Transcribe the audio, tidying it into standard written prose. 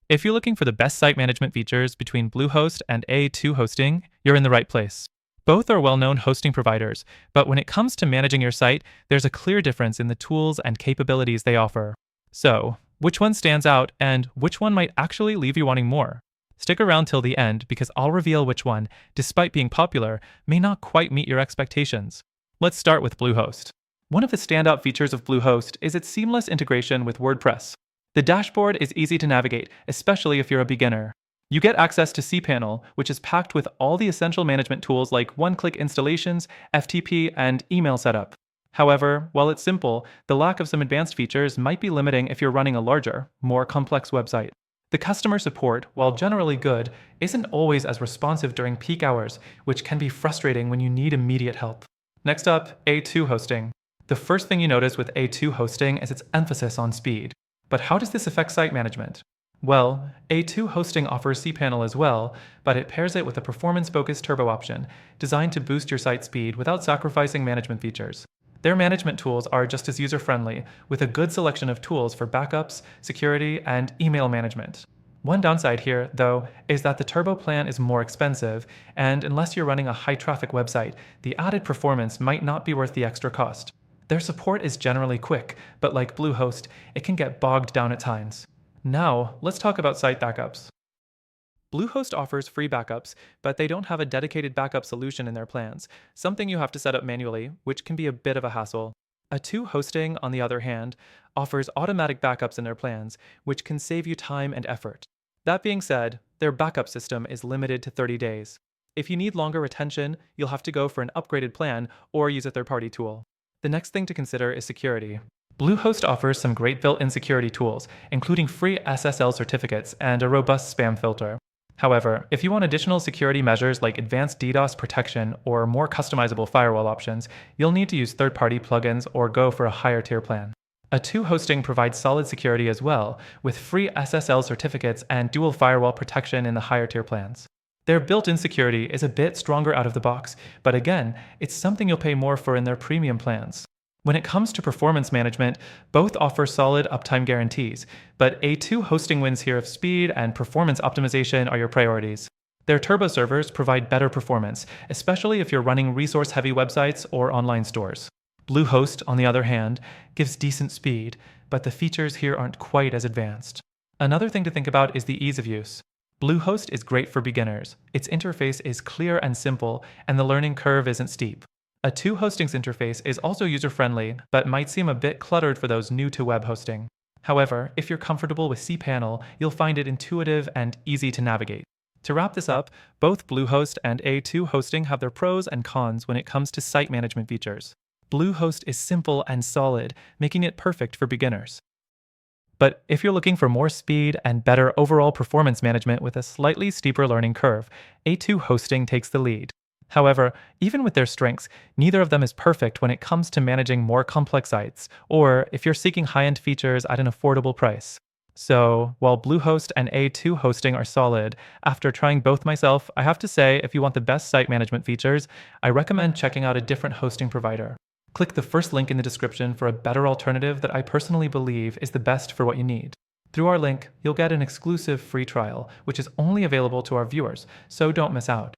If you're looking for the best site management features between Bluehost and A2 hosting, you're in the right place. Both are well-known hosting providers, but when it comes to managing your site, there's a clear difference in the tools and capabilities they offer. So, which one stands out and which one might actually leave you wanting more? Stick around till the end because I'll reveal which one, despite being popular, may not quite meet your expectations. Let's start with Bluehost. One of the standout features of Bluehost is its seamless integration with WordPress. The dashboard is easy to navigate, especially if you're a beginner. You get access to cPanel, which is packed with all the essential management tools like one-click installations, FTP, and email setup. However, while it's simple, the lack of some advanced features might be limiting if you're running a larger, more complex website. The customer support, while generally good, isn't always as responsive during peak hours, which can be frustrating when you need immediate help. Next up, A2 hosting. The first thing you notice with A2 hosting is its emphasis on speed. But how does this affect site management? Well, A2 hosting offers cPanel as well, but it pairs it with a performance-focused turbo option, designed to boost your site speed without sacrificing management features. Their management tools are just as user-friendly, with a good selection of tools for backups, security, and email management. One downside here, though, is that the turbo plan is more expensive, and unless you're running a high-traffic website, the added performance might not be worth the extra cost. Their support is generally quick, but like Bluehost, it can get bogged down at times. Now, let's talk about site backups. Bluehost offers free backups, but they don't have a dedicated backup solution in their plans, something you have to set up manually, which can be a bit of a hassle. A2 hosting, on the other hand, offers automatic backups in their plans, which can save you time and effort. That being said, their backup system is limited to 30 days. If you need longer retention, you'll have to go for an upgraded plan or use a third-party tool. The next thing to consider is security. Bluehost offers some great built-in security tools, including free SSL certificates and a robust spam filter. However, if you want additional security measures like advanced DDoS protection or more customizable firewall options, you'll need to use third-party plugins or go for a higher-tier plan. A2 hosting provides solid security as well, with free SSL certificates and dual firewall protection in the higher-tier plans. Their built-in security is a bit stronger out of the box, but again, it's something you'll pay more for in their premium plans. When it comes to performance management, both offer solid uptime guarantees, but A2 hosting wins here if speed and performance optimization are your priorities. Their turbo servers provide better performance, especially if you're running resource-heavy websites or online stores. Bluehost, on the other hand, gives decent speed, but the features here aren't quite as advanced. Another thing to think about is the ease of use. Bluehost is great for beginners. Its interface is clear and simple, and the learning curve isn't steep. A2 hosting's interface is also user-friendly, but might seem a bit cluttered for those new to web hosting. However, if you're comfortable with cPanel, you'll find it intuitive and easy to navigate. To wrap this up, both Bluehost and A2 hosting have their pros and cons when it comes to site management features. Bluehost is simple and solid, making it perfect for beginners. But if you're looking for more speed and better overall performance management with a slightly steeper learning curve, A2 hosting takes the lead. However, even with their strengths, neither of them is perfect when it comes to managing more complex sites, or if you're seeking high-end features at an affordable price. So, while Bluehost and A2 hosting are solid, after trying both myself, I have to say if you want the best site management features, I recommend checking out a different hosting provider. Click the first link in the description for a better alternative that I personally believe is the best for what you need. Through our link, you'll get an exclusive free trial, which is only available to our viewers, so don't miss out.